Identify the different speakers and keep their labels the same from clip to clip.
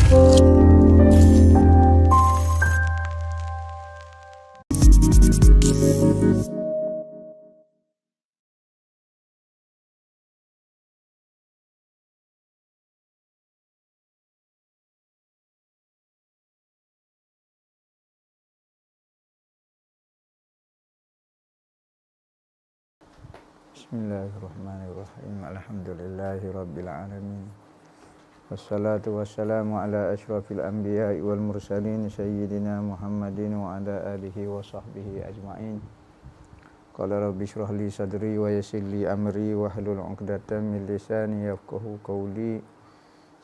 Speaker 1: Bismillahirrahmanirrahim. Alhamdulillahirabbil alamin. Wassalatu wassalamu ala asyrafil anbiya'i wal mursalin sayyidina Muhammadin wa ala alihi wa sahbihi ajma'in. Qala rabbi shrah li sadri wa yassir li amri wa hlul 'uqdatam min lisani yafqahu qawli.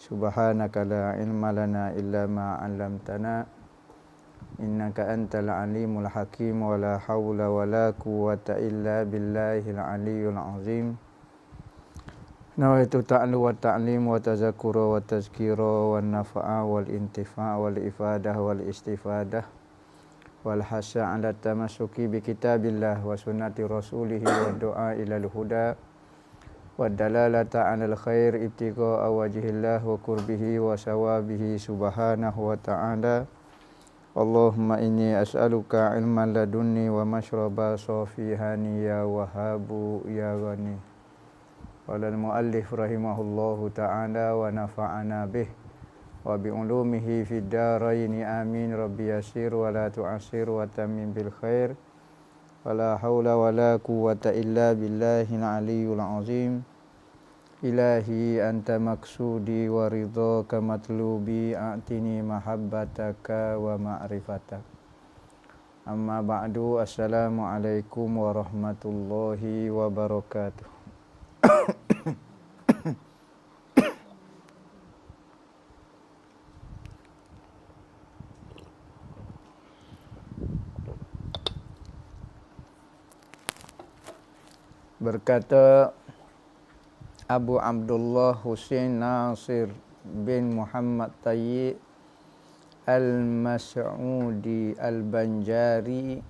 Speaker 1: Subhanaka la ilma lana illa ma 'allamtana. Innaka antal alimul hakim wa la hawla wa la quwwata illa billahil aliyyil azim. Nawaitu ta'lu wa ta'lim wa tazakkura wa tazkira wa nafa'a wal intifa' wal ifadah wal istifadah wal hasa 'ala tamassuki bi kitabillah wa sunnati rasulih wa du'a ilal huda wa dalalata 'alal khair ibtigha'a wajhillah wa qurbihi wa sawabihi subhanahu wa ta'ala. Allahumma inni as'aluka ilman ladunni wa mashraba safihani ya wahabu ya ghani. Walal muallif rahimahullahu ta'ala wa nafa'ana bih wa bi'ulumihi fid daraini amin. Rabbi yasir wa la tu'asir wa tamim bil khair wa la hawla wa la quwwata illa billahil aliyyil azim. Ilahi anta maksudi wa ridhaka matlubi a'tini mahabbataka wa ma'rifatak. Amma ba'du, assalamualaikum warahmatullahi wabarakatuh. Berkata Abu Abdullah Husain Nasir bin Muhammad Tayyib Al-Mas'udi Al-Banjari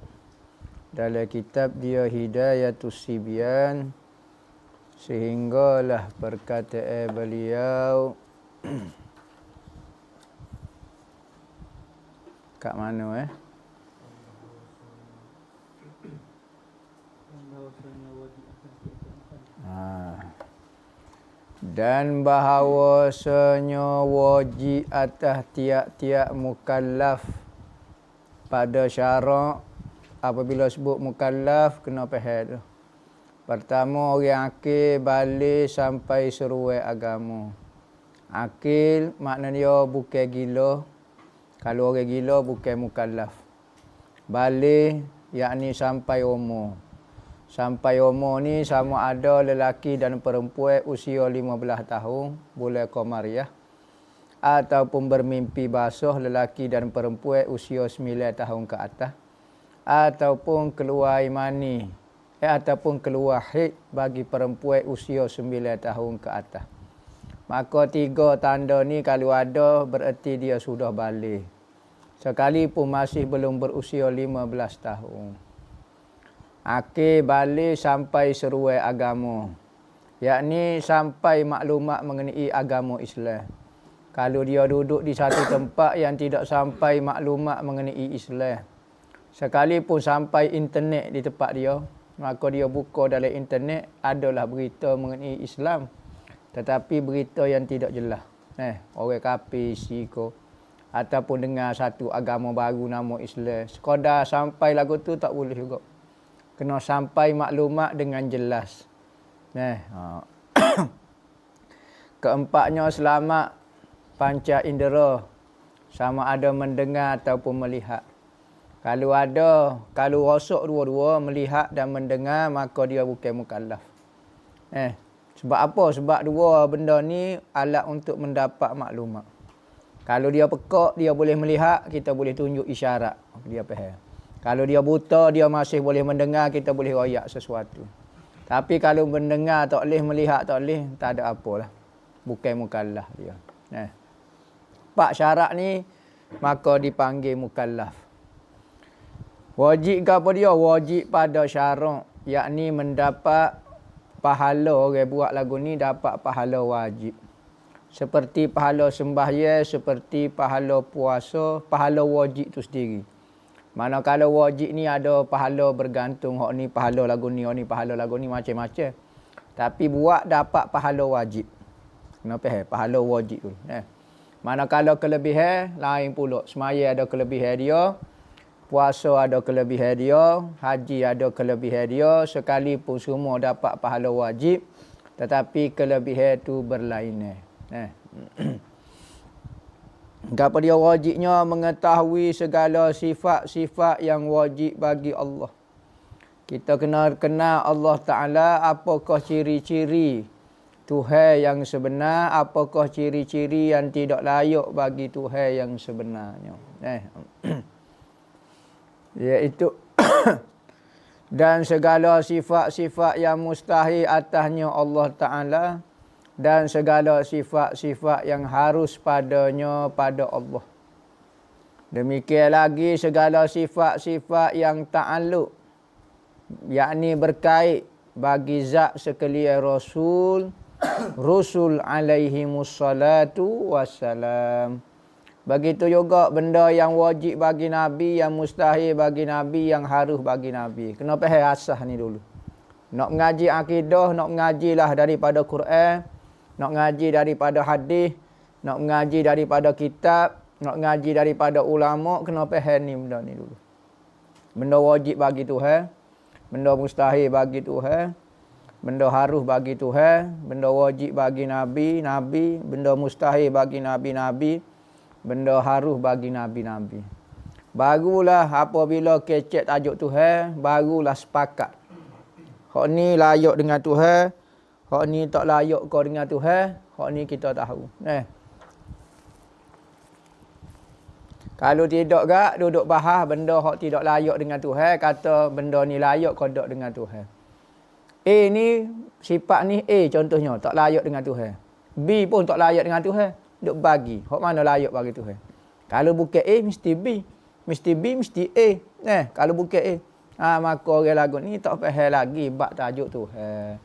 Speaker 1: dalam kitab dia Hidayatus Sibyan, sehinggalah perkataan beliau kat mana dan bahawasanya wajib atas tiap-tiap mukallaf pada syarak. Apabila sebut mukallaf, kena faham tu. Pertama, orang akil balik sampai seruai agama. Akil maknanya dia bukan gila. Kalau orang gila bukan mukallaf. Balik yakni sampai umur. Sampai umur ni sama ada lelaki dan perempuan usia 15 tahun, bulan Qamariah, ataupun bermimpi basah lelaki dan perempuan usia 9 tahun ke atas, ataupun keluar mani, ataupun keluar haid bagi perempuan usia 9 tahun ke atas. Maka 3 tanda ni kalau ada bererti dia sudah balik. Sekalipun masih belum berusia 15 tahun. Akil balik sampai seruai agama, yakni sampai maklumat mengenai agama Islam. Kalau dia duduk di satu tempat yang tidak sampai maklumat mengenai Islam, sekalipun sampai internet di tempat dia, maka dia buka dalam internet adalah berita mengenai Islam, tetapi berita yang tidak jelas. Orang kafir siko ataupun dengar satu agama baru nama Islam, sekadar sampai lagu tu tak boleh juga. Kena sampai maklumat dengan jelas. Keempatnya, selamat panca indera, sama ada mendengar ataupun melihat. Kalau rosak dua-dua, melihat dan mendengar, maka dia bukan mukallaf. Sebab apa? Sebab dua benda ni alat untuk mendapat maklumat. Kalau dia pekak, dia boleh melihat, kita boleh tunjuk isyarat, dia faham. Kalau dia buta, dia masih boleh mendengar, kita boleh royak sesuatu. Tapi kalau mendengar tak boleh, melihat tak boleh, tak ada apalah. Bukan mukallaf dia. 4 syarat ni, maka dipanggil mukallaf. Wajib ke apa dia? Wajib pada syarat, yakni mendapat pahala. Orang buat lagu ni dapat pahala wajib. Seperti pahala sembahyang, seperti pahala puasa, pahala wajib tu sendiri. Manakala wajib ni ada pahala bergantung, hak ni pahala lagu ni, hak ni pahala lagu ni, macam-macam. Tapi buat dapat pahala wajib. Kenapa? Pahala wajib tu. Manakala kelebihan, lain pula. Semaya ada kelebihan dia, puasa ada kelebihan dia, haji ada kelebihan dia, sekalipun semua dapat pahala wajib, tetapi kelebihan tu berlainan. Kenapa dia wajibnya mengetahui segala sifat-sifat yang wajib bagi Allah. Kita kena kenal Allah Ta'ala, apakah ciri-ciri Tuhan yang sebenar, apakah ciri-ciri yang tidak layak bagi Tuhan yang sebenarnya. Iaitu dan segala sifat-sifat yang mustahil atasnya Allah Ta'ala, dan segala sifat-sifat yang harus padanya pada Allah. Demikian lagi segala sifat-sifat yang ta'alluq, yakni berkait bagi zat sekalian Rasul alaihimussalatu wassalam. Begitu juga benda yang wajib bagi Nabi, yang mustahil bagi Nabi, yang harus bagi Nabi. Kena faham asas ni dulu. Nak mengaji akidah, nak mengajilah daripada Quran, nak mengaji daripada hadis, nak mengaji daripada kitab, nak mengaji daripada ulama, kena faham ni benda ni dulu. Benda wajib bagi Tuhan, benda mustahil bagi Tuhan, benda harus bagi Tuhan, benda wajib bagi Nabi, benda mustahil bagi Nabi, benda harus bagi Nabi. Barulah apabila kecek tajuk Tuhan, barulah sepakat. Hak ni layak dengan Tuhan, hak ni tak layak kau dengan Tuhan, hak ni kita tahu. Kalau tidak gak duduk bahas benda hak tidak layak dengan Tuhan, kata benda ni layak kau tak dengan Tuhan. A ni, sifat ni A contohnya, tak layak dengan Tuhan. B pun tak layak dengan Tuhan. Duk bagi. Hak mana layak bagi Tuhan? Kalau bukan A, mesti B. Mesti B, mesti A. Kalau bukan A. Maka orang lagu ni tak faham lagi bab tajuk Tuhan.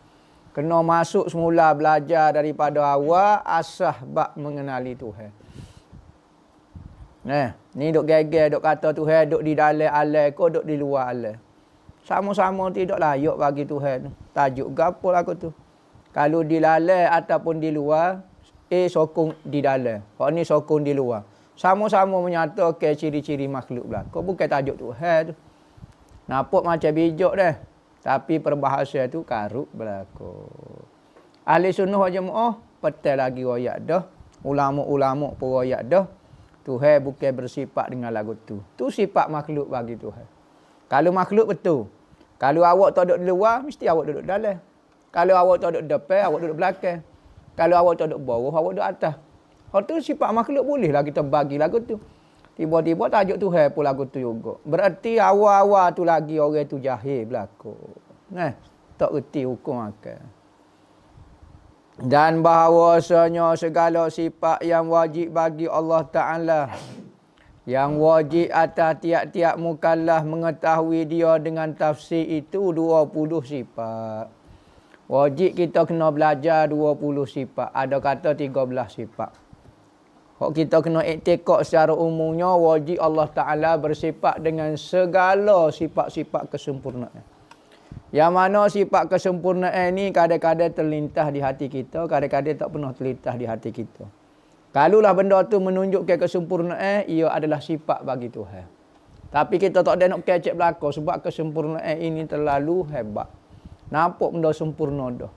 Speaker 1: Kena masuk semula belajar daripada awal, asas bab mengenali Tuhan. Ni duk geger, duk kata Tuhan duk di dalam alam ko, duk di luar alam. Sama-sama tidak layak bagi Tuhan. Tajuk gapo lagu tu. Kalau di dalam ataupun di luar, A sokong di dalam, hak ni sokong di luar. Sama-sama menyatakan ciri-ciri makhluk belaka. Bukan tajuk Tuhan tu. Nampak macam bijak dah. Tapi perbahasan tu karut belaka. Ahli sunnah wal jamaah petai lagi royak dah. Ulama-ulama pun royak dah. Tuhan bukan bersifat dengan lagu tu. Tu sifat makhluk bagi Tuhan. Kalau makhluk betul. Kalau awak tak duduk di luar, mesti awak duduk dalam. Kalau awak tak duduk depan, awak duduk belakang. Kalau awak tak duduk bawah, awak duduk atas. Hal tu sifat makhluk bolehlah kita bagi lagu tu. Tiba-tiba tajuk Tuhan pun lagu tu juga. Berarti awal-awal tu lagi orang tu jahil berlaku. Tak reti hukum akal. Dan bahawasanya segala sifat yang wajib bagi Allah Ta'ala, yang wajib atas tiap-tiap mukallaf mengetahui dia dengan tafsir itu 20 sifat. Wajib kita kena belajar 20 sifat. Ada kata 13 sifat. Kalau kita kena iktikad secara umumnya, wajib Allah Ta'ala bersifat dengan segala sifat-sifat kesempurnaan. Yang mana sifat kesempurnaan ni kadang-kadang terlintas di hati kita, kadang-kadang tak pernah terlintas di hati kita. Kalaulah benda tu menunjukkan kesempurnaan, ia adalah sifat bagi Tuhan. Tapi kita tak ada nak kecek belakang sebab kesempurnaan ini terlalu hebat. Nampak benda sempurna dah.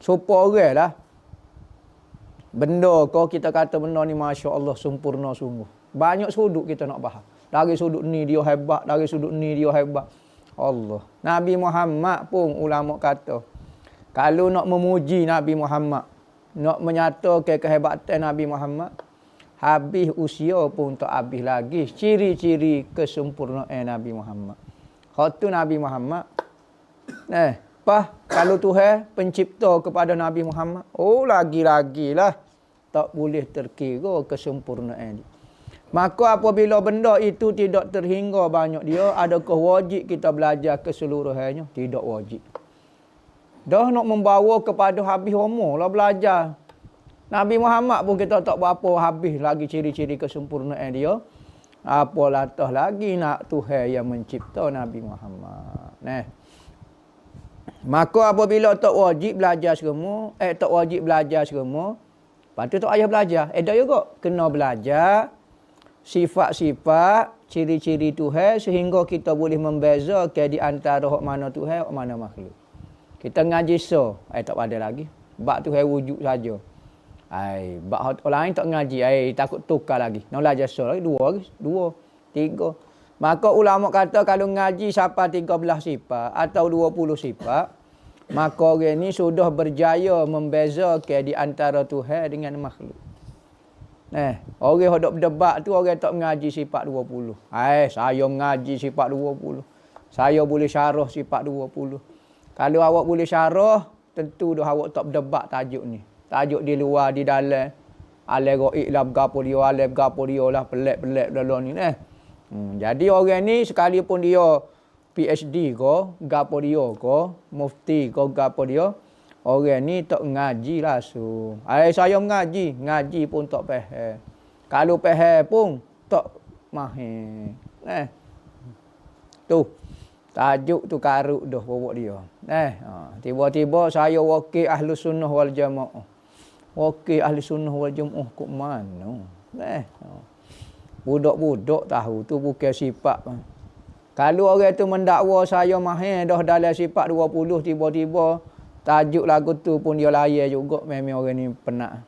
Speaker 1: Supaya orang lah. Benda kau kita kata benda ni Masya Allah sempurna sungguh. Banyak sudut kita nak bahas. Dari sudut ni dia hebat, dari sudut ni dia hebat. Allah. Nabi Muhammad pun ulama kata. Kalau nak memuji Nabi Muhammad, nak menyatakan kehebatan Nabi Muhammad, habis usia pun tak habis lagi ciri-ciri kesempurnaan Nabi Muhammad. Hak tu Nabi Muhammad. Kalau Tuhan pencipta kepada Nabi Muhammad, lagi-lagilah tak boleh terkira kesempurnaan dia. Maka apabila benda itu tidak terhingga banyak dia, adakah wajib kita belajar keseluruhannya? Tidak wajib. Dah nak membawa kepada habis umur lah belajar. Nabi Muhammad pun kita tak berapa habis lagi ciri-ciri kesempurnaan dia. Apa latah lagi nak Tuhan yang mencipta Nabi Muhammad. Maka apabila tak wajib belajar semua, tak wajib belajar semua, lepas tu tak payah belajar. Dah juga kena belajar sifat-sifat, ciri-ciri Tuhan sehingga kita boleh membezakan di antara hak mana Tuhan, hak mana makhluk. Kita ngaji tak ada lagi. Bab Tuhan wujud saja. Bab hak orang lain tak ngaji, takut tukar lagi. Nak belajar lagi dua, tiga. Maka ulama kata kalau ngaji sampai 13 sifat atau 20 sifat, maka orang ni sudah berjaya membezakan di antara Tuhan dengan makhluk. Orang yang dok berdebat tu orang tak mengaji sifat 20. Saya mengaji sifat 20. Saya boleh syarah sifat 20. Kalau awak boleh syarah, tentu dah awak tak berdebat tajuk ni. Tajuk di luar, di dalam. Alai go'ik lah bergapo dia, alai bergapo dia lah, pelik-pelik dalam ni. Jadi orang ni sekalipun dia PhD ko, gapo dia ko, mufti ko, gapo dia, orang ni tak ngaji langsung. Saya ngaji pun tak faham. Kalau faham pun tak mahir. Tu tajuk tu karuk dah bawa dia. Tiba-tiba saya wakil ahli sunnah wal jamaah. Wakil ahli sunnah wal jamaah kok mana? Budak-budak tahu tu bukan sifat. Kalau orang tu mendakwa saya mahir dah dalam sifat 20, tiba-tiba tajuk lagu tu pun dia layar juga. Memang orang ni penat.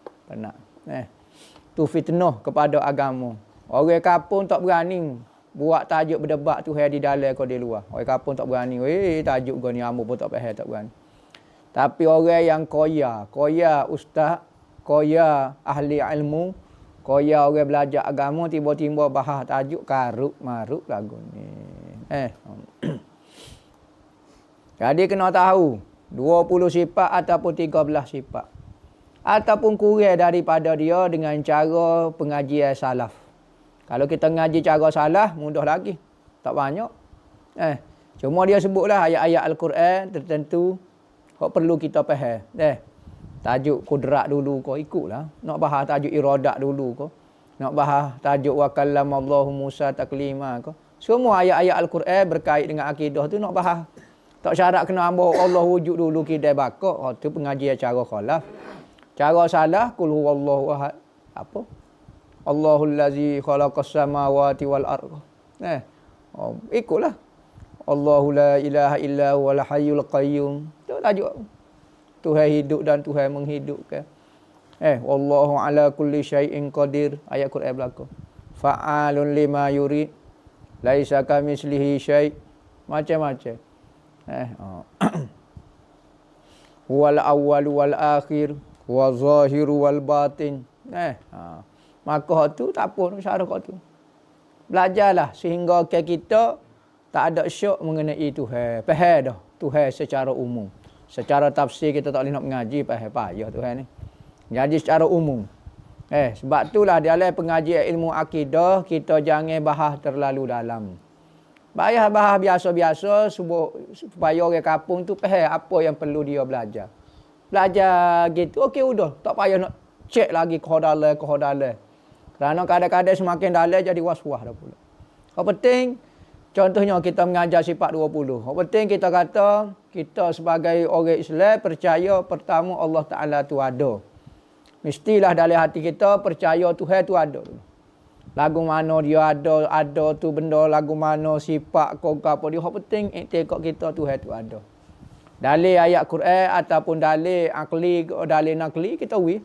Speaker 1: Tu fitnah kepada agama. Orang kampung tak berani buat tajuk berdebat tu di dalam ke di luar. Orang kampung tak berani. Tajuk kau ni ambo pun tak faham, tak berani. Tapi orang yang koya ustaz, koya ahli ilmu, koya orang belajar agama, tiba-tiba bahas tajuk karuk maruk lagu ni. Jadi kena tahu 20 sifat ataupun 13 sifat. Ataupun kurang daripada dia dengan cara pengajian salaf. Kalau kita ngaji cara salah, mudah lagi. Tak banyak. Cuma dia sebutlah ayat-ayat Al-Quran tertentu yang perlu kita faham. Tajuk kudrat dulu kau ikutlah. Nak bahas tajuk iradat dulu kau. Nak bahas tajuk wa kallamallahu Musa taklima kau. Semua ayat-ayat Al-Quran berkait dengan akidah tu nak bahas. Tak syarat kena ambil Allah wujud dulu kita bakar. Tu pengajian cara khalaf. Cara salah qul huwallahu ahad. Apa? Allahul ladzi khalaqas samawati wal ardh. Ikutlah. Allahu la ilaha illa huwal hayyul qayyum. Tu tajuk. Tuhan hidup dan Tuhan menghidupkan. Wallahu ala kulli syai'in qadir. Ayat Quran belaka. Fa'alun lima yurid. Laisa kamislihi syai'. Macam-macam. Wal awwal wal akhir wa zahiru wal batin. Maka tu tak apa syarah kau tu. Belajarlah sehingga kita tak ada syok mengenai Tuhan. Faham dah Tuhan secara umum. Secara tafsir kita tak boleh nak mengaji payah Tuhan ni. Jadi secara umum. Sebab itulah dalam pengajian ilmu akidah kita jangan bahas terlalu dalam. Bahas biasa-biasa supaya orang kampung tu faham apa yang perlu dia belajar. Belajar gitu, okey udah. Tak payah nak cek lagi kodalah. Kerana kadang-kadang semakin dalam jadi was-was dah pula. Yang penting, contohnya kita mengajar sifat 20. Yang penting kita kata, kita sebagai orang Islam percaya pertama Allah Ta'ala tu ada. Mestilah dalam hati kita percaya Tuhan tu ada. Lagu mana dia ada tu benda, lagu mana sifat kau apa dia. Yang penting iktikad kita Tuhan tu ada. Dalil ayat Quran ataupun dalil akli, dalil nakli kita wi.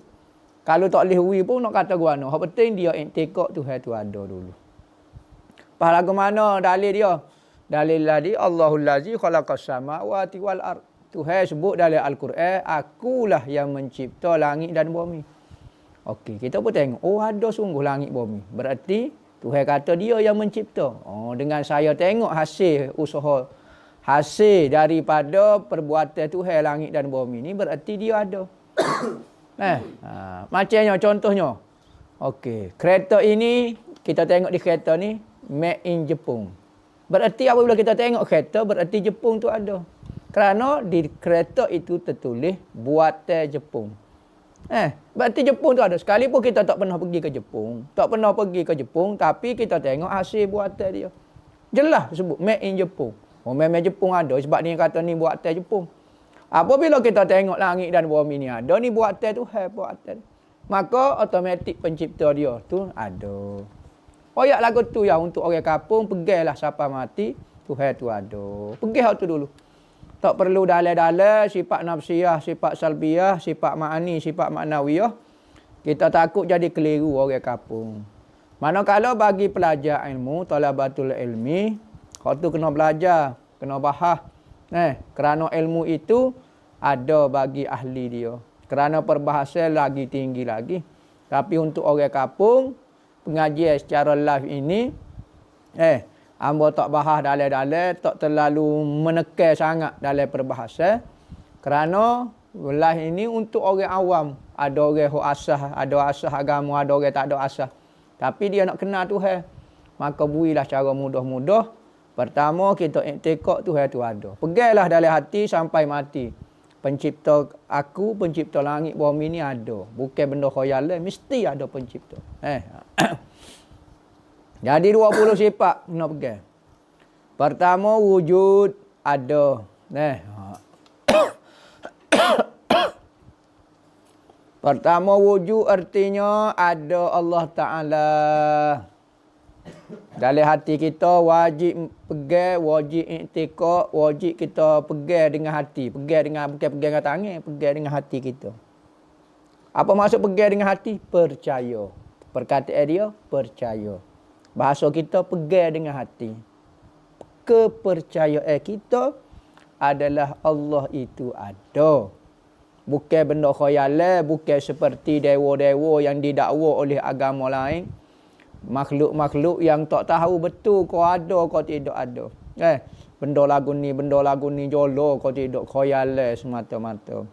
Speaker 1: Kalau tak boleh wi pun nak kata gua no. Yang penting dia iktikad Tuhan tu ada dulu. Pas lagu mana dalil dia? Dalil tadi Allahul ladzi khalaqas samawati wal ard. Tuhan sebut dalam Al-Quran, akulah yang mencipta langit dan bumi. Okey, kita pun tengok, ada sungguh langit bumi. Berarti Tuhan kata dia yang mencipta. Dengan saya tengok hasil usaha, hasil daripada perbuatan Tuhan langit dan bumi ni, berarti dia ada. Macamnya contohnya. Okey, kereta ini, kita tengok di kereta ni, made in Jepun. Berarti apabila kita tengok kereta, berarti Jepun tu ada. Kerana di kereta itu tertulis buatan Jepun. Berarti Jepun tu ada. Sekalipun kita tak pernah pergi ke Jepun. Tak pernah pergi ke Jepun. Tapi kita tengok hasil buatan dia. Jelas sebut made in Jepun. Memang Jepun ada. Sebab ni kata ni buatan Jepun. Apabila kita tengok langit dan bumi ni ada. Ni buatan Tuhan. Buatan. Maka automatik pencipta dia tu ada. Oyak lagu tu ya untuk orang kampung. Pergilah siapa mati. Tuhan tu ada. Pergi hal tu dulu. Tak perlu dalai-dalai, sifat nafsiyah, sifat salbiyah, sifat ma'ani, sifat maknawiyah. Kita takut jadi keliru orang kampung. Manakala bagi pelajar ilmu, talabatul ilmi, hak tu kena belajar, kena bahas. Kerana ilmu itu ada bagi ahli dia. Kerana perbahasan lagi tinggi lagi. Tapi untuk orang kampung, pengajian secara live ini, Ambo tak bahas dalai-dalai, tak terlalu menekan sangat dalam perbahasan. Kerana live ini untuk orang awam. Ada orang yang asah, ada asah agama, ada orang tak ada asah. Tapi dia nak kenal Tuhan. Maka builah cara mudah-mudah. Pertama, kita iktikad Tuhan tu ada. Pegilah dalam hati sampai mati. Pencipta aku, pencipta langit bumi ni ada. Bukan benda khayal, mesti ada pencipta. Jadi 20 sifat kena pegang. Pertama, wujud ada. Pertama, wujud artinya ada Allah Ta'ala. Dalam hati kita wajib pegang, wajib iktikad, wajib kita pegang dengan hati. Pegang dengan, bukan pegang dengan tangan, pegang dengan hati kita. Apa maksud pegang dengan hati? Percaya. Perkataan dia, percaya. Bahasa kita pegang dengan hati. Kepercayaan kita adalah Allah itu ada. Bukan benda khayalan, bukan seperti dewa-dewa yang didakwa oleh agama lain. Makhluk-makhluk yang tak tahu betul kau ada, kau tidak ada. Benda lagu ni jolo, kau tidak khayalan semata-mata.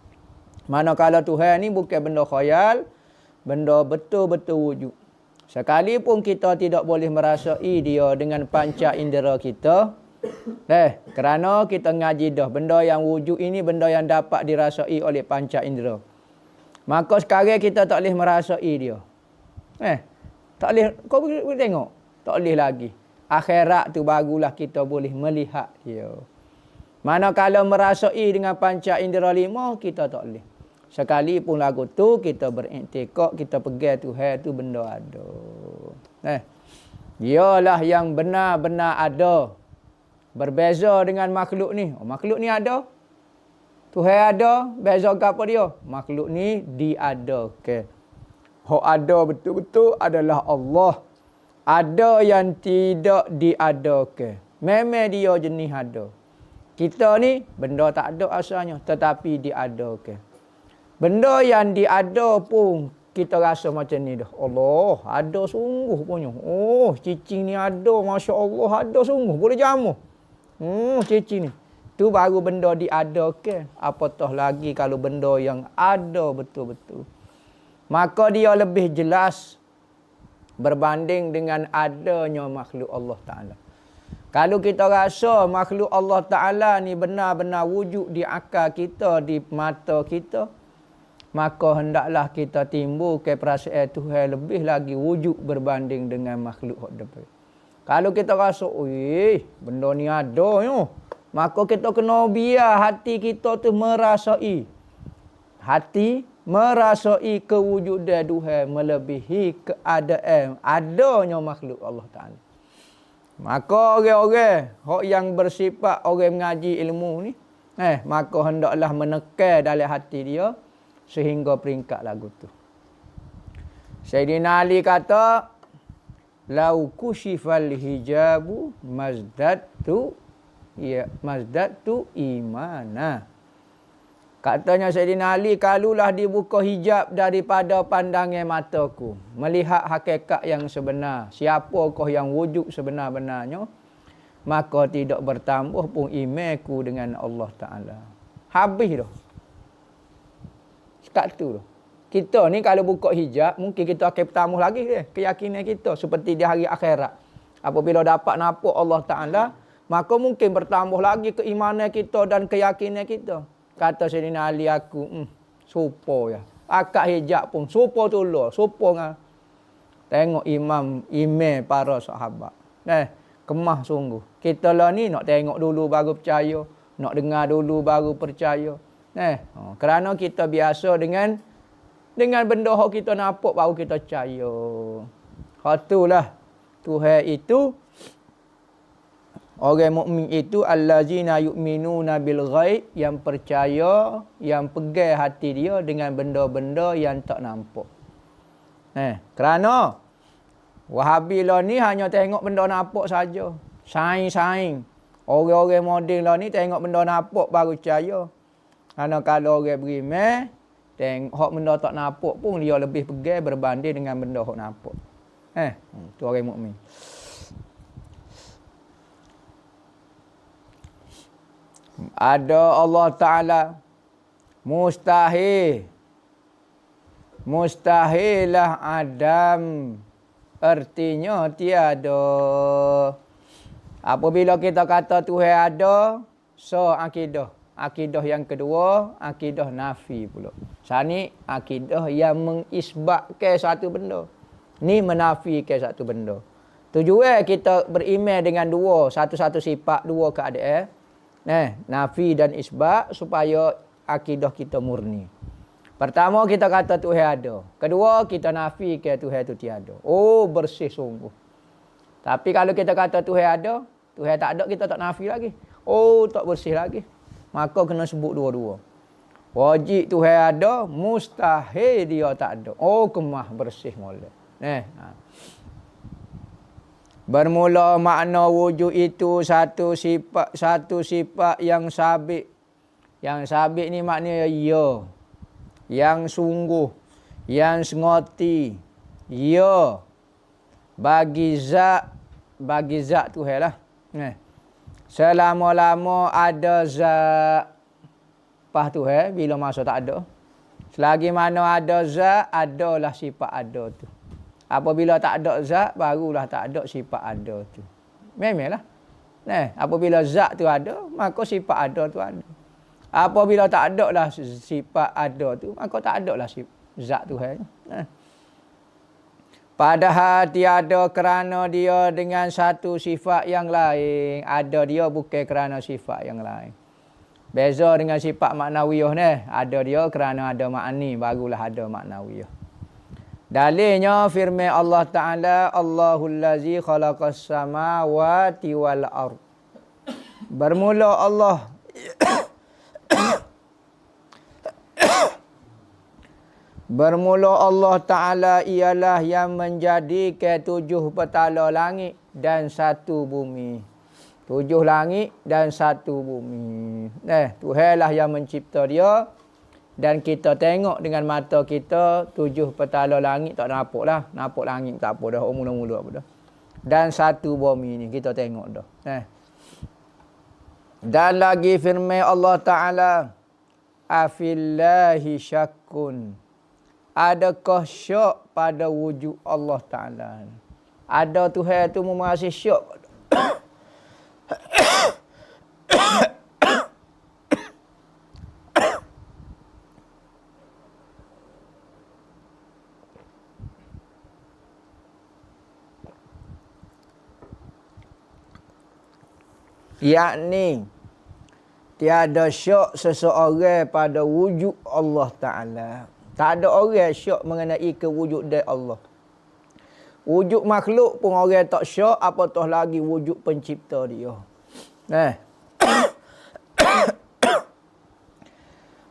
Speaker 1: Manakala Tuhan ni bukan benda khayal, benda betul-betul wujud. Sekalipun kita tidak boleh merasai dia dengan panca indera kita. Kerana kita ngaji dah. Benda yang wujud ini benda yang dapat dirasai oleh panca indera. Maka sekarang kita tak boleh merasai dia. Tak boleh. Kau boleh tengok? Tak boleh lagi. Akhirat tu barulah kita boleh melihat dia. Manakala merasai dengan panca indera 5, kita tak boleh. Sekalipun lagu tu kita beriktikad, kita pegang Tuhan tu benda ada. Dialah yang benar-benar ada. Berbeza dengan makhluk ni. Makhluk ni ada. Tuhan ada. Beza ke apa dia? Makhluk ni diadakan. Hak ada betul-betul adalah Allah. Ada yang tidak diadakan. Memang dia jenis ada. Kita ni benda tak ada asalnya. Tetapi diadakan. Benda yang diada pun kita rasa macam ni dah. Allah, ada sungguh punya. Oh, cicing ni ada. Masya Allah, ada sungguh. Boleh jamu. Cicing ni. Tu baru benda diadakan. Apatah lagi kalau benda yang ada betul-betul. Maka dia lebih jelas berbanding dengan adanya makhluk Allah Ta'ala. Kalau kita rasa makhluk Allah Ta'ala ni benar-benar wujud di akal kita, di mata kita, maka hendaklah kita timbul ke perasaan Tuhan lebih lagi wujud berbanding dengan makhluk hak depan. Kalau kita rasa, benda ni ada yo, maka kita kena biar hati kita tu merasai. Hati merasai kewujudan Tuhan melebihi keadaan adanya makhluk Allah Ta'ala. Maka orang-orang yang bersifat orang mengaji ilmu ni, maka hendaklah menekan dalam hati dia sehingga peringkat lagu tu. Sayyidina Ali kata, lau kushifal hijabu mazdadtu imana. Katanya Sayyidina Ali, kalulah dibuka hijab daripada pandangan mataku, melihat hakikat yang sebenar, siapakah yang wujud sebenar-benarnya, maka tidak bertambah pun imanku dengan Allah Ta'ala. Habis dah. Sekat tu dah. Kita ni kalau buka hijab, mungkin kita akan bertambah lagi keyakinan kita seperti di hari akhirat. Apabila dapat nampak Allah Ta'ala, maka mungkin bertambah lagi keimanan kita dan keyakinan kita. Kata Sayyidina Ali, aku, supo ya. Akak hijab pun supo tolong, supo ngah. Tengok imam para sahabat. Kemah sungguh. Kita lah ni nak tengok dulu baru percaya, nak dengar dulu baru percaya. Kerana kita biasa dengan benda yang kita nampak baru kita percaya. Itulah Tuhan itu, orang mukmin itu allazina yu'minuna bil ghaib, yang percaya, yang pegang hati dia dengan benda-benda yang tak nampak. Kerana Wahabi lah ni hanya tengok benda nampak saja. Saing-saing. Orang-orang moden lah ni tengok benda nampak baru percaya. Kerana kalau orang beriman, tengok benda tak nampak pun dia lebih pegang berbanding dengan benda yang nampak. Tu orang mukmin. Ada Allah Ta'ala mustahilah Adam, artinya tiada. Apabila kita kata Tuhan ada, so akidah yang kedua, akidah nafi pula. Sani akidah yang mengisbatkan satu benda, ni menafikan satu benda. Tujuan kita beriman dengan dua, satu-satu sifat, dua keadaan, nafi dan isbat, supaya akidah kita murni. Pertama kita kata Tuhan ada. Kedua kita nafi ke Tuhan itu tiada. Bersih sungguh. Tapi kalau kita kata Tuhan ada, Tuhan tak ada, kita tak nafi lagi. Tak bersih lagi. Maka kena sebut dua-dua. Wajib Tuhan ada, mustahil dia tak ada. Kemah bersih molek. Bermula makna wujud itu satu sifat yang sabit. Yang sabit ni maknanya ya. Yang sungguh, yang sengoti, ya. Bagi zat Tuhan lah. Selama-lama ada zat. Lepas Tuhan, bila masa tak ada. Selagi mana ada zat, adalah sifat ada tu. Apabila tak ada zat, barulah tak ada sifat ada tu. Memanglah. Apabila zat tu ada, maka sifat ada tu ada. Apabila tak ada lah sifat ada tu, maka tak ada lah zat Tuhan. Padahal tiada kerana dia dengan satu sifat yang lain. Ada dia bukan kerana sifat yang lain. Beza dengan sifat maknawiyah ni. Ada dia kerana ada makni, barulah ada maknawiyah. Dalilnya firman Allah Ta'ala, Allahul Lazi khalaqas samawati wal ard. Bermula Allah Ta'ala ialah yang menjadikan 7 petala langit dan 1 bumi. 7 langit dan 1 bumi. Tuhanlah yang mencipta dia. Dan kita tengok dengan mata kita 7 petala langit tak nampak lah. Nampak langit tak apa dah. Mula-mula apa dah. Dan 1 bumi ni kita tengok dah. Dan lagi firman Allah Ta'ala, afillahi syakkun. Adakah syak pada wujud Allah Ta'ala? Ada Tuhan tu merasa syak. Yakni tiada syak seseorang pada wujud Allah Ta'ala. Tak ada orang syak mengenai kewujudan Allah. Wujud makhluk pun orang tak syak, apatah lagi wujud pencipta dia.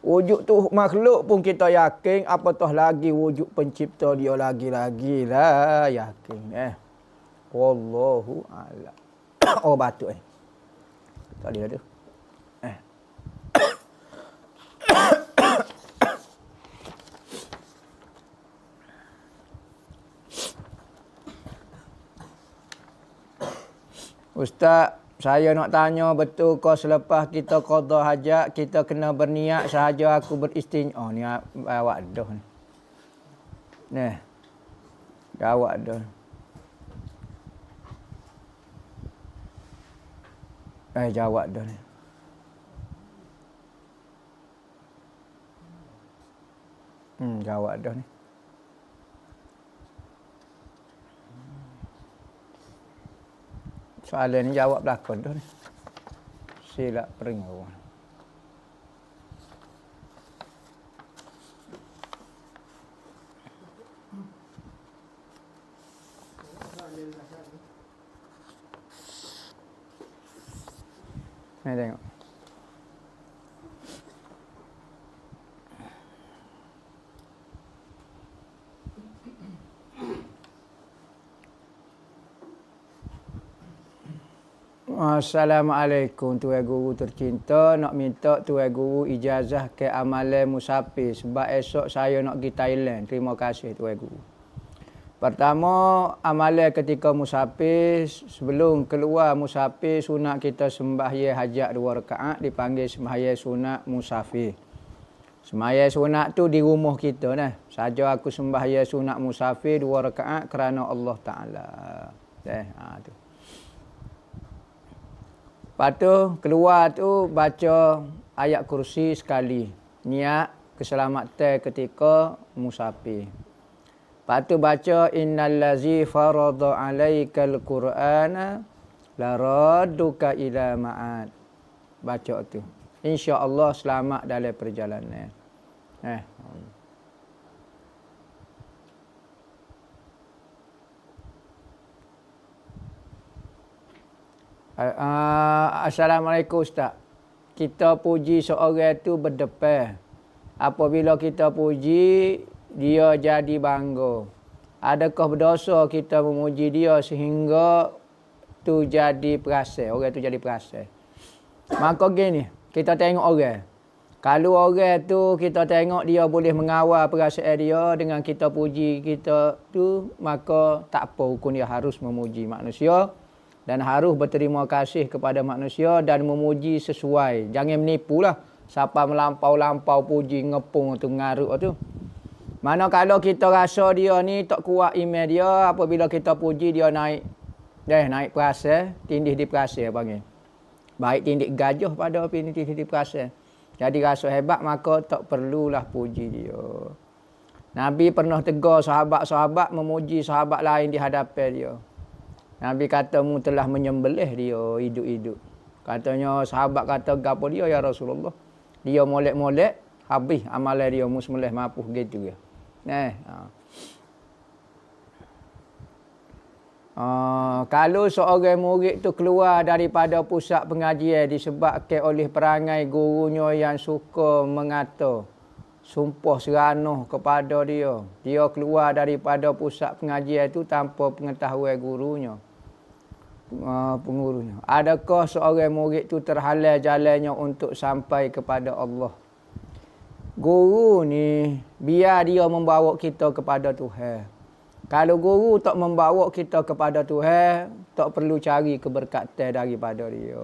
Speaker 1: Wujud tu makhluk pun kita yakin, apatah lagi wujud pencipta dia lagi-lagi lah yakin. Wallahu a'lam. Batuk ni. Tak ada. Ustaz, saya nak tanya, betul ke selepas kita qada hajat, kita kena berniat sahaja aku beristinja? Ni awak dah ni. Awak dah. Jawab dah ni. Jawab dah ni. Soalan ni jawab belakang dah ni. Silap peringau. Ni tengok. Assalamualaikum Tuan Guru tercinta, nak minta Tuan Guru ijazah ke amalan musafir sebab esok saya nak pergi Thailand. Terima kasih Tuan Guru. Pertama, amalan ketika musafir, sebelum keluar musafir sunat kita sembahyang hajat 2 rakaat dipanggil sembahyang sunat musafir. Sembahyang sunat tu di rumah kita nah. Saja aku sembahyang sunat musafir 2 rakaat kerana Allah Taala. Tu. Lepas tu, keluar tu baca ayat kursi sekali. Niat keselamatan ketika musafir. Lepas tu baca innallazi farada alaikal qur'ana laradduka ila ma'ad. Baca tu. Insya-Allah selamat dalam perjalanan. Assalamualaikum Ustaz. Kita puji seorang tu berdepan. Apabila kita puji, dia jadi bangga. Adakah berdosa kita memuji dia sehingga tu jadi perasaan, orang tu jadi perasaan? Maka gini, kita tengok orang. Kalau orang tu kita tengok dia boleh mengawal perasaan dia dengan kita puji kita tu, maka tak apa hukum dia harus memuji manusia. Dan harus berterima kasih kepada manusia dan memuji sesuai. Jangan menipulah. Siapa melampau-lampau puji, ngepung tu, ngaruk tu. Mana kalau kita rasa dia ni tak kuat iman dia, apabila kita puji dia naik. Naik perasa, tindih di perasa panggil. Baik tindik gajah pada api ni tindih di perasa. Jadi rasa hebat maka tak perlulah puji dia. Nabi pernah tegur sahabat-sahabat memuji sahabat lain di hadapan dia. Nabi kata, mu telah menyembelih dia hidup-hidup. Katanya, sahabat kata, gapo dia ya Rasulullah? Dia molek-molek, habis amalan dia, mu sembelih mapuh gitu ya. Kalau seorang murid tu keluar daripada pusat pengajian disebabkan oleh perangai gurunya yang suka mengata, sumpah seranoh kepada dia. Dia keluar daripada pusat pengajian itu tanpa pengetahuan gurunya. Pengurunya. Adakah seorang murid itu terhalang jalannya untuk sampai kepada Allah? Guru ni biar dia membawa kita kepada Tuhan. Kalau guru tak membawa kita kepada Tuhan, tak perlu cari keberkatan daripada dia.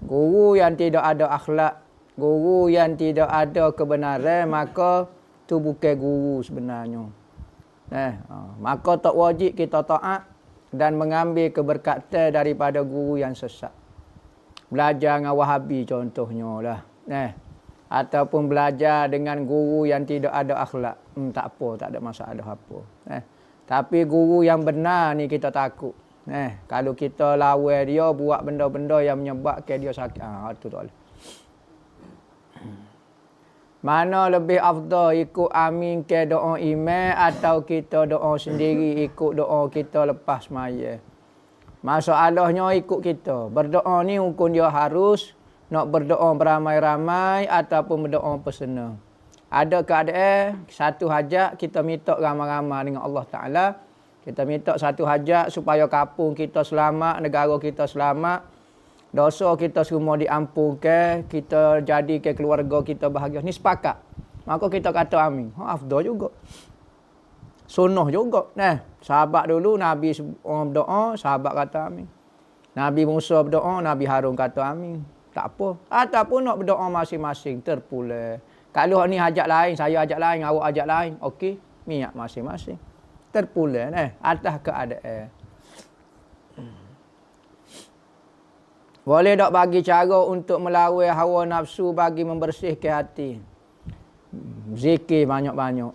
Speaker 1: Guru yang tidak ada akhlak, guru yang tidak ada kebenaran, maka tu bukan guru sebenarnya. Maka tak wajib kita taat dan mengambil keberkatan daripada guru yang sesat. Belajar dengan Wahabi contohnya lah. Ataupun belajar dengan guru yang tidak ada akhlak. Tak apa, tak ada masalah apa. Tapi guru yang benar ni kita takut. Kalau kita lawan dia, buat benda-benda yang menyebabkan dia sakit. Itu tak boleh. Mana lebih afdal, ikut amin ke doa imam atau kita doa sendiri ikut doa kita lepas sembahyang? Masalahnya ikut kita. Berdoa ni hukum dia harus nak berdoa beramai-ramai ataupun berdoa personal. Ada keadaan satu hajat kita minta ramai-ramai dengan Allah Ta'ala. Kita minta satu hajat supaya kampung kita selamat, negara kita selamat. Dosa kita semua diampunkan, kita jadikan keluarga kita bahagia. Ni sepakat. Maka kita kata amin. Afdal juga. Sunnah juga. Sahabat dulu Nabi berdoa, sahabat kata amin. Nabi Musa berdoa, Nabi Harun kata amin. Tak apa. Ataupun nak berdoa masing-masing, terpulang. Kalau ni hajat lain, saya hajat lain, awak hajat lain, okey, minyak masing-masing. Terpulang atas keadaan. Boleh tak bagi cara untuk melawan hawa nafsu bagi membersihkan hati? Zikir banyak-banyak.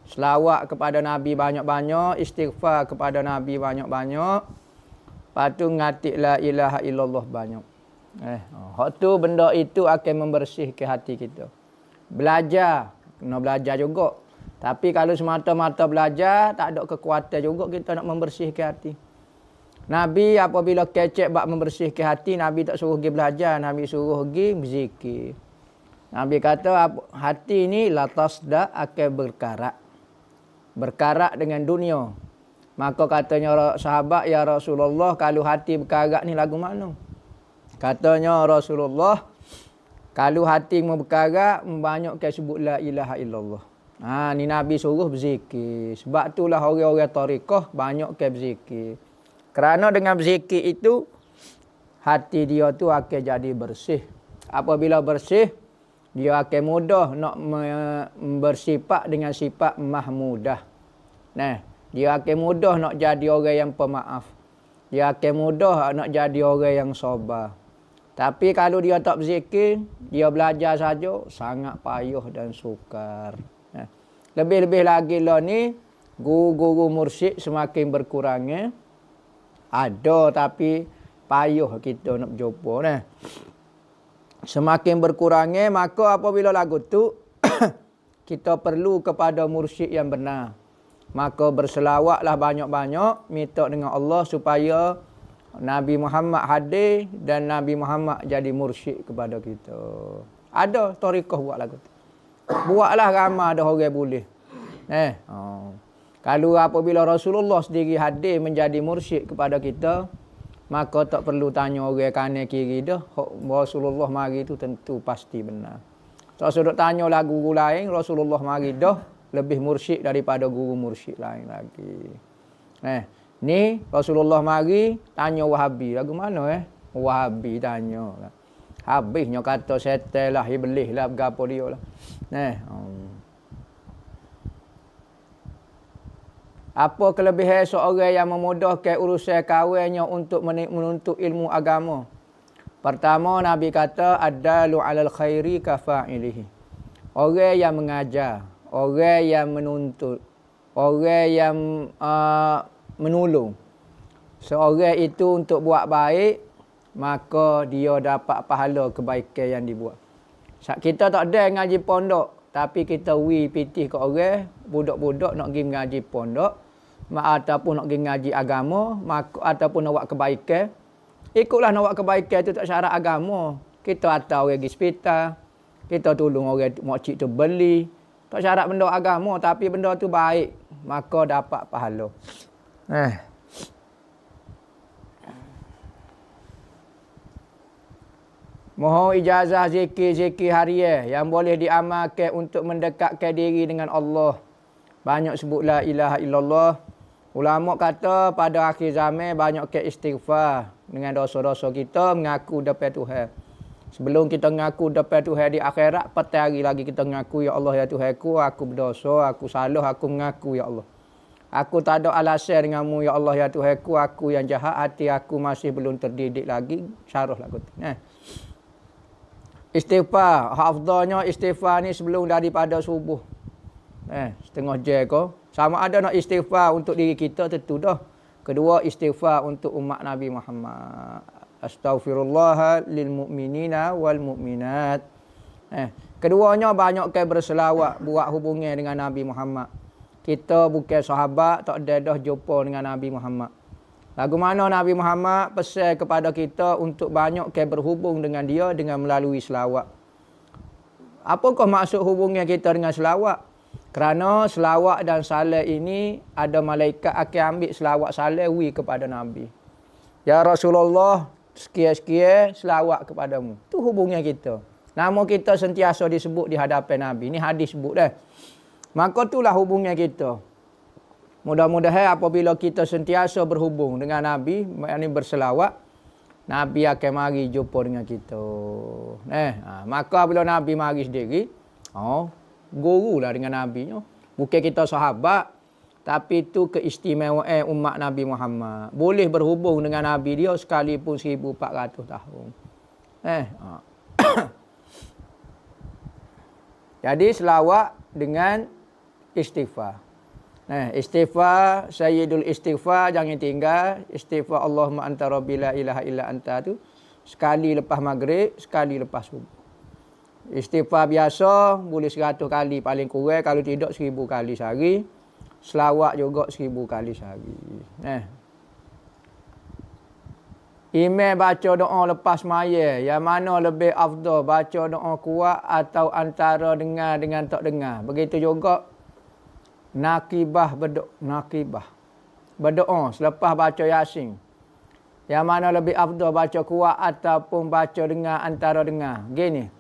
Speaker 1: Selawat kepada Nabi banyak-banyak, istighfar kepada Nabi banyak-banyak. Lepas tu ngatik la ilaha illallah banyak. Hak tu benda itu akan membersihkan hati kita. Belajar, kena belajar juga. Tapi kalau semata-mata belajar, tak ada kekuatan juga kita nak membersihkan hati. Nabi apabila kecek bak membersihkan hati, Nabi tak suruh pergi belajar, Nabi suruh pergi berzikir. Nabi kata hati ni la tasda akan berkarat. Berkarat dengan dunia. Maka katanya sahabat, ya Rasulullah, kalau hati berkarat ni lagu mana? Katanya Rasulullah, kalau hati mu berkarat, membanyakkan sebut la ilaha illallah. Ni Nabi suruh berzikir. Sebab itulah orang-orang tariqah banyakkan berzikir. Kerana dengan berzikir itu, hati dia tu akan jadi bersih. Apabila bersih, dia akan mudah nak bersifat dengan sifat mahmudah. Dia akan mudah nak jadi orang yang pemaaf. Dia akan mudah nak jadi orang yang sabar. Tapi kalau dia tak berzikir, dia belajar saja, sangat payah dan sukar. Lebih-lebih lagi lah ni, guru-guru mursyid semakin berkurangnya. Ada tapi payah kita nak berjumpa. Semakin berkurangnya, maka apabila lagu tu, kita perlu kepada mursyid yang benar. Maka berselawatlah banyak-banyak, minta dengan Allah supaya Nabi Muhammad hadir dan Nabi Muhammad jadi mursyid kepada kita. Ada tariqah buat lagu tu. Buatlah ramai ada orang boleh. Kalau apabila Rasulullah sendiri hadir menjadi mursyid kepada kita, maka tak perlu tanya orang kanan kiri dah. Rasulullah mari tu tentu pasti benar. Tak sudah tanya lah guru lain, Rasulullah mari dah lebih mursyid daripada guru mursyid lain lagi. Ni Rasulullah mari tanya Wahabi. Lagu mana Wahabi tanya. Habisnya kata setan lah, iblis lah, berapa dia lah. Apa kelebihan seorang yang memudahkan urusan kawannya untuk menuntut ilmu agama? Pertama, Nabi kata, ad-dalu 'alal khairi kafa'ilihi. Orang yang mengajar, orang yang menuntut, orang yang menolong seorang itu untuk buat baik, maka dia dapat pahala kebaikan yang dibuat. Kita tak ada ngaji pondok, tapi kita pitih ke orang, budak-budak nak pergi ngaji pondok, ataupun nak pergi ngaji agama, ataupun nak buat kebaikan. Ikutlah nak buat kebaikan itu tak syarat agama. Kita hantar orang pergi hospital, kita tolong orang makcik tu beli. Tak syarat benda agama, tapi benda tu baik, maka dapat pahala. Mohon ijazah zikir-zikir harian yang boleh diamalkan untuk mendekatkan diri dengan Allah. Banyak sebut la ilaha illallah. Ulama kata pada akhir zaman banyak ke istighfar dengan dosa-dosa kita, mengaku depan Tuhan. Sebelum kita mengaku depan Tuhan di akhirat, petang hari lagi kita mengaku, ya Allah ya Tuhanku, aku berdosa, aku salah, aku mengaku ya Allah. Aku tak ada alasan denganmu ya Allah ya Tuhanku, aku yang jahat, hati aku masih belum terdidik lagi. Syarah lagu tu. Istighfar, hafdahnya istighfar ni sebelum daripada subuh. Setengah jam ke. Sama ada nak istighfar untuk diri kita, tentu dah. Kedua, istighfar untuk umat Nabi Muhammad. Astaghfirullah lil mu'minina wal mu'minat. Keduanya banyakkan berselawat, buat hubungan dengan Nabi Muhammad. Kita bukan sahabat, tak ada dah jumpa dengan Nabi Muhammad. Lagu mana Nabi Muhammad pesan kepada kita untuk banyakkan berhubung dengan dia dengan melalui selawat. Apakah maksud hubungan kita dengan selawat? Kerana selawat dan salat ini ada malaikat akan ambil selawat salat kepada Nabi. Ya Rasulullah, sekian-sekian selawat kepadamu. Itu hubungan kita. Nama kita sentiasa disebut di hadapan Nabi. Ini hadis sebut dah. Maka itulah hubungan kita. Mudah-mudahan apabila kita sentiasa berhubung dengan Nabi, yakni berselawat, Nabi akan mari jumpa dengan kita. Maka apabila Nabi mari sendiri, gurulah dengan Nabi. Bukan kita sahabat, tapi itu keistimewaan umat Nabi Muhammad. Boleh berhubung dengan Nabi dia sekalipun 1400 tahun. Jadi selawat dengan istighfar. Istighfar, sayyidul istighfar, jangan tinggal. Istighfar Allahumma anta rabbi la ilaha illa anta tu sekali lepas maghrib, sekali lepas subuh. Istighfar biasa boleh 100 kali paling kurang, kalau tidak 1000 kali sehari. Selawat juga 1000 kali sehari. Imam baca doa lepas maya, yang mana lebih afdal, baca doa kuat atau antara dengar dengan tak dengar. Begitu juga nakibah berdoa selepas baca Yasin. Yang mana lebih afdal, baca kuat ataupun baca dengar antara dengar. Gini,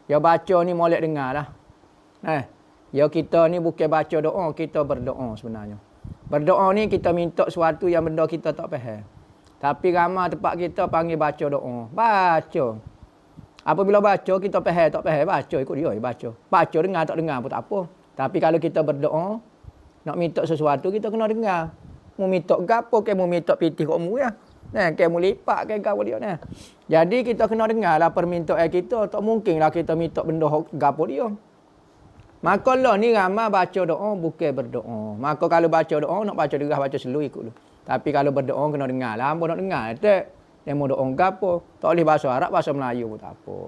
Speaker 1: ya baca ni molek dengar lah. Ya kita ni bukan baca doa, kita berdoa sebenarnya. Berdoa ni kita minta sesuatu yang benda kita tak faham. Tapi ramai tempat kita panggil baca doa. Baca. Apabila baca kita faham tak faham, baca ikut dia, baca. Baca dengar tak dengar pun tak apa. Tapi kalau kita berdoa, nak minta sesuatu kita kena dengar. Mau minta gapo ke mau minta pitih kok mu ya. Ke mu lipat ke gapo dia ni. Jadi kita kena dengarlah permintaan kita, tak mungkinlah kita minta benda gapo dia. Maka lah ni ramai baca doa bukan berdoa. Maka kalau baca doa nak baca derah baca slow ikut dulu. Tapi kalau berdoa kena dengar lah. Hamba nak dengar tak. Dia mau doa gapo. Tak boleh bahasa Arab, bahasa Melayu pun tak apa.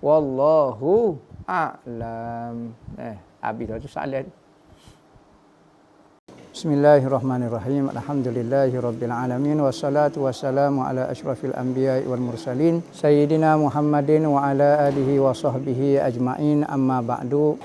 Speaker 1: Wallahu a'lam. Habis dah tu soalan. Bismillahirrahmanirrahim. Alhamdulillahirabbil alamin wassalatu wassalamu ala asyrafil anbiya'i wal mursalin sayyidina Muhammadin wa ala alihi wa sahbihi ajma'in, amma ba'du.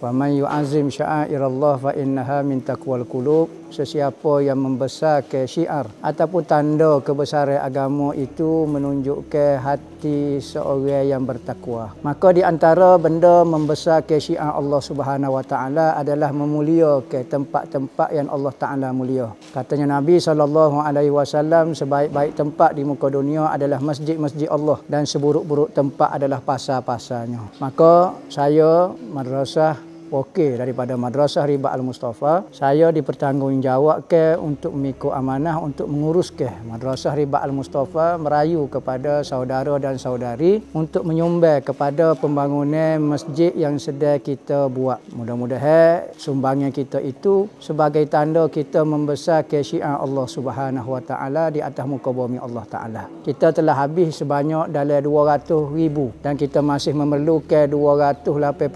Speaker 1: Wa man yu'azzim sya'airallah fa innaha min taqwal qulub. Sesiapa yang membesarkan syiar ataupun tanda kebesaran agama itu menunjukkan hati seorang yang bertakwa. Maka di antara benda membesarkan syiar Allah Subhanahu wa taala adalah memuliakan tempat-tempat yang Allah Taala mulia. Katanya Nabi SAW, sebaik-baik tempat di muka dunia adalah masjid-masjid Allah dan seburuk-buruk tempat adalah pasar-pasarnya. Maka saya madrasah wakil daripada Madrasah Ribat Al-Mustafa, saya dipertanggungjawabkan untuk mengikut amanah untuk menguruskan Madrasah Ribat Al-Mustafa, merayu kepada saudara dan saudari untuk menyumbang kepada pembangunan masjid yang sedang kita buat. Mudah-mudahan sumbangan kita itu sebagai tanda kita membesarkan syiar Allah Subhanahu wa taala di atas muka bumi Allah Taala. Kita telah habis sebanyak dalam 200,000 dan kita masih memerlukan 280,000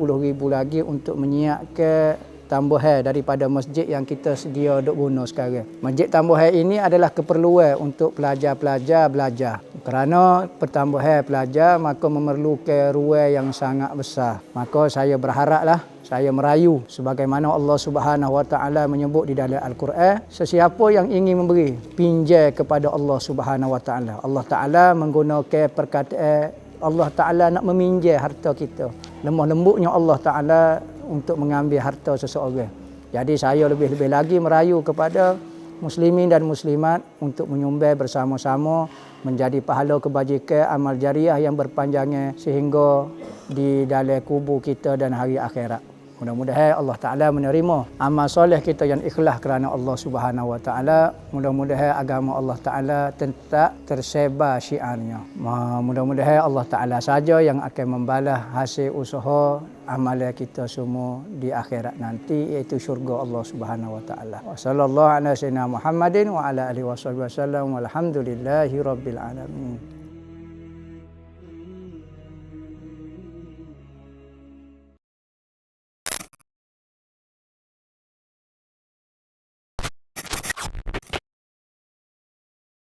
Speaker 1: lagi untuk menyiapkan tambahan daripada masjid yang kita sedia duk guna sekarang. Masjid tambahan ini adalah keperluan untuk pelajar-pelajar belajar. Kerana pertambahan pelajar maka memerlukan ruang yang sangat besar. Maka saya berharaplah, saya merayu sebagaimana Allah Subhanahu wa taala menyebut di dalam Al-Quran, sesiapa yang ingin memberi pinjam kepada Allah Subhanahu wa taala. Allah Taala menggunakan perkataan Allah Taala nak meminjam harta kita. Lemah lembutnya Allah Taala untuk mengambil harta seseorang. Jadi saya lebih-lebih lagi merayu kepada muslimin dan muslimat untuk menyumbang bersama-sama menjadi pahala kebajikan amal jariah yang berpanjangan sehingga di dalam kubur kita dan hari akhirat. Mudah-mudahan Allah Ta'ala menerima amal soleh kita yang ikhlas kerana Allah Subhanahu wa taala. Mudah-mudahan agama Allah Ta'ala tetap tersebar syiarnya. Mudah-mudahan Allah Ta'ala saja yang akan membalas hasil usaha amalan kita semua di akhirat nanti, iaitu syurga Allah Subhanahu wa taala. Wa sallallahu ala sayyidina Muhammadin wa ala alihi wasallam walhamdulillahi rabbil alamin.